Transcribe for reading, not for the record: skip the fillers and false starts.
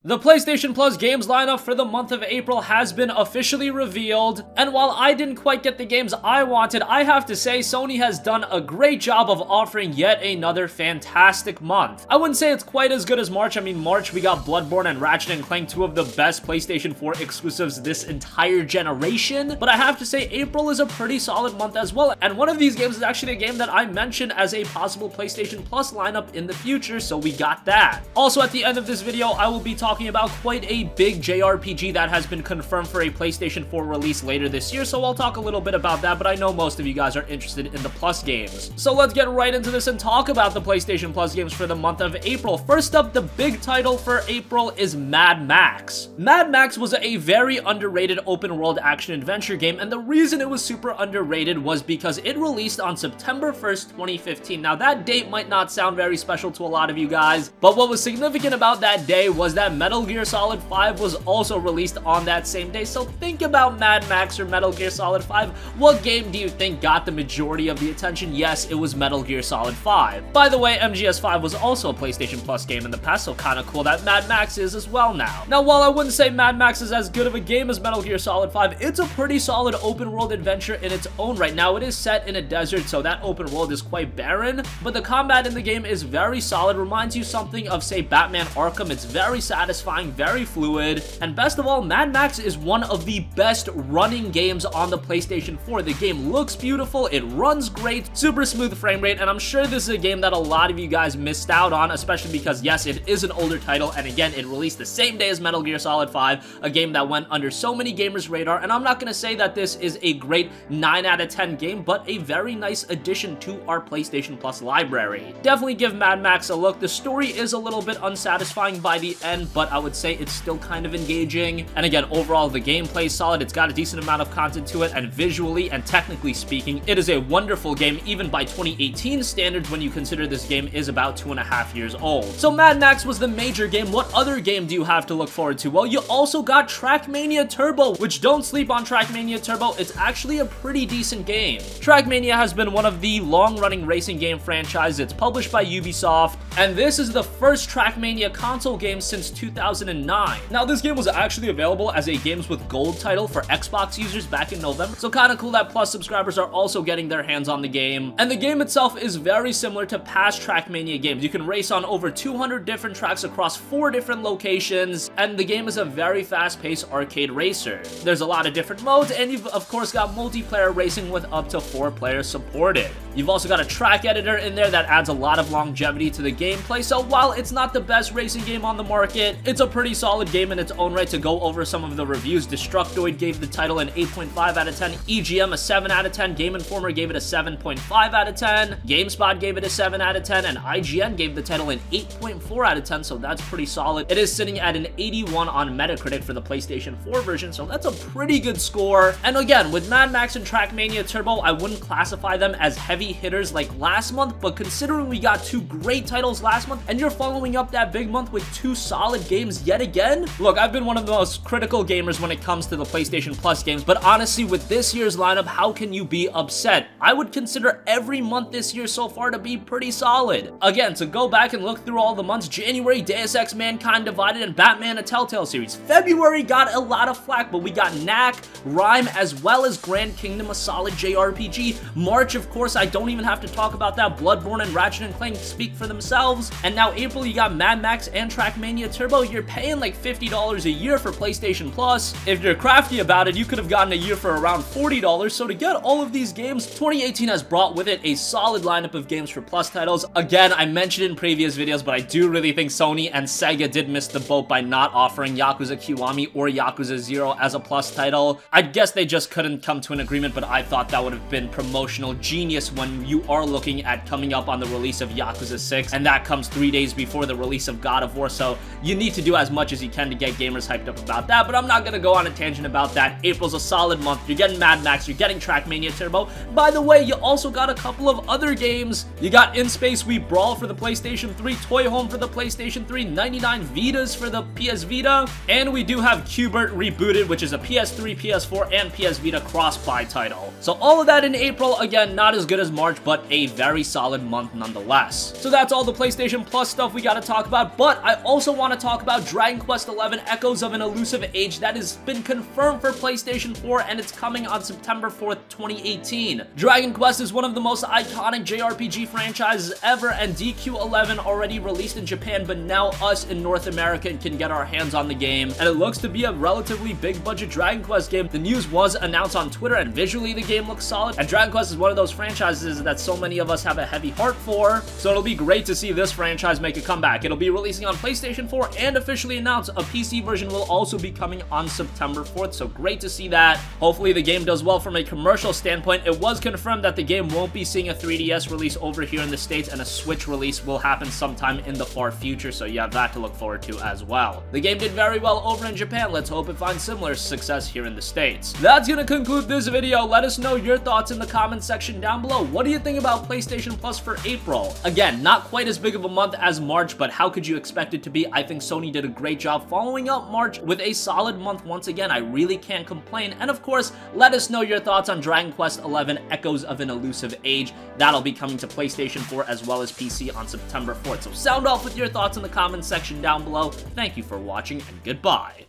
The PlayStation Plus games lineup for the month of April has been officially revealed, and while I didn't quite get the games I wanted, I have to say Sony has done a great job of offering yet another fantastic month. I wouldn't say it's quite as good as March. I mean, March we got Bloodborne and Ratchet & Clank, two of the best PlayStation 4 exclusives this entire generation, but I have to say April is a pretty solid month as well, and one of these games is actually a game that I mentioned as a possible PlayStation Plus lineup in the future, so we got that. Also, at the end of this video, I will be talking about quite a big JRPG that has been confirmed for a PlayStation 4 release later this year, so I'll talk a little bit about that, but I know most of you guys are interested in the Plus games. So let's get right into this and talk about the PlayStation Plus games for the month of April. First up, the big title for April is Mad Max. Mad Max was a very underrated open-world action-adventure game, and the reason it was super underrated was because it released on September 1st, 2015. Now, that date might not sound very special to a lot of you guys, but what was significant about that day was that Metal Gear Solid 5 was also released on that same day. So think about Mad Max or Metal Gear Solid 5. What game do you think got the majority of the attention? Yes, it was Metal Gear Solid 5. By the way, MGS5 was also a PlayStation Plus game in the past, so kinda cool that Mad Max is as well now. Now, while I wouldn't say Mad Max is as good of a game as Metal Gear Solid 5, it's a pretty solid open world adventure in its own right. Now, it is set in a desert, so that open world is quite barren, but the combat in the game is very solid, reminds you something of, say, Batman Arkham. It's very satisfying, very fluid, and best of all, Mad Max is one of the best running games on the PlayStation 4. The game looks beautiful, it runs great, super smooth frame rate, and I'm sure this is a game that a lot of you guys missed out on, especially because, yes, it is an older title, and again, it released the same day as Metal Gear Solid 5, a game that went under so many gamers' radar, and I'm not gonna say that this is a great 9 out of 10 game, but a very nice addition to our PlayStation Plus library. Definitely give Mad Max a look. The story is a little bit unsatisfying by the end, but I would say it's still kind of engaging. And again, overall, the gameplay is solid. It's got a decent amount of content to it, and visually and technically speaking, it is a wonderful game, even by 2018 standards when you consider this game is about 2.5 years old. So Mad Max was the major game. What other game do you have to look forward to? Well, you also got TrackMania Turbo, which don't sleep on TrackMania Turbo. It's actually a pretty decent game. TrackMania has been one of the long-running racing game franchises. It's published by Ubisoft, and this is the first TrackMania console game since 2009. Now, this game was actually available as a Games with Gold title for Xbox users back in November, so kind of cool that Plus subscribers are also getting their hands on the game. And the game itself is very similar to past TrackMania games. You can race on over 200 different tracks across 4 different locations, and the game is a very fast-paced arcade racer. There's a lot of different modes, and you've of course got multiplayer racing with up to 4 players supported. You've also got a track editor in there that adds a lot of longevity to the gameplay, so while it's not the best racing game on the market, it's a pretty solid game in its own right. To go over some of the reviews, Destructoid gave the title an 8.5 out of 10, EGM a 7 out of 10, Game Informer gave it a 7.5 out of 10, GameSpot gave it a 7 out of 10, and IGN gave the title an 8.4 out of 10, so that's pretty solid. It is sitting at an 81 on Metacritic for the PlayStation 4 version, so that's a pretty good score. And again, with Mad Max and TrackMania Turbo, I wouldn't classify them as heavy hitters like last month, but considering we got 2 great titles last month, and you're following up that big month with 2 solid games yet again, look, I've been one of the most critical gamers when it comes to the PlayStation Plus games, but honestly, with this year's lineup, how can you be upset? I would consider every month this year so far to be pretty solid. Again, to go back and look through all the months, January, Deus Ex Mankind Divided, and Batman: A Telltale Series. February got a lot of flack, but we got Knack, Rhyme, as well as Grand Kingdom, a solid JRPG. March, of course, I don't even have to talk about that. Bloodborne and Ratchet & Clank speak for themselves. And now April, you got Mad Max and TrackMania Turbo. You're paying like $50 a year for PlayStation Plus. If you're crafty about it, you could have gotten a year for around $40. So to get all of these games, 2018 has brought with it a solid lineup of games for Plus titles. Again, I mentioned in previous videos, but I do really think Sony and Sega did miss the boat by not offering Yakuza Kiwami or Yakuza 0 as a Plus title. I guess they just couldn't come to an agreement, but I thought that would have been promotional genius when you are looking at coming up on the release of Yakuza 6, and that comes 3 days before the release of God of War, so you need to do as much as you can to get gamers hyped up about that, but I'm not gonna go on a tangent about that. April's a solid month. You're getting Mad Max, you're getting TrackMania Turbo. By the way, you also got a couple of other games. You got In Space We Brawl for the PlayStation 3, Toy Home for the PlayStation 3, 99 Vitas for the PS Vita, and we do have Q*bert Rebooted, which is a PS3, PS4, and PS Vita cross-buy title. So all of that in April. Again, not as good as March, but a very solid month nonetheless. So that's all the PlayStation Plus stuff we gotta talk about, but I also want to talk talk about Dragon Quest XI Echoes of an Elusive Age that has been confirmed for PlayStation 4 and it's coming on September 4th, 2018. Dragon Quest is one of the most iconic JRPG franchises ever, and DQ11 already released in Japan, but now us in North America can get our hands on the game, and it looks to be a relatively big budget Dragon Quest game. The news was announced on Twitter, and visually the game looks solid, and Dragon Quest is one of those franchises that so many of us have a heavy heart for, so it'll be great to see this franchise make a comeback. It'll be releasing on PlayStation 4 and officially announced a PC version will also be coming on September 4th, so great to see that. Hopefully the game does well from a commercial standpoint. It was confirmed that the game won't be seeing a 3DS release over here in the States, and a Switch release will happen sometime in the far future, so you have that to look forward to as well. The game did very well over in Japan. Let's hope it finds similar success here in the States. That's gonna conclude this video. Let us know your thoughts in the comments section down below. What do you think about PlayStation Plus for April? Again, not quite as big of a month as March, but how could you expect it to be? I think Sony did a great job following up March with a solid month once again. I really can't complain. And of course, let us know your thoughts on Dragon Quest XI Echoes of an Elusive Age. That'll be coming to PlayStation 4 as well as PC on September 4th. So sound off with your thoughts in the comments section down below. Thank you for watching, and goodbye.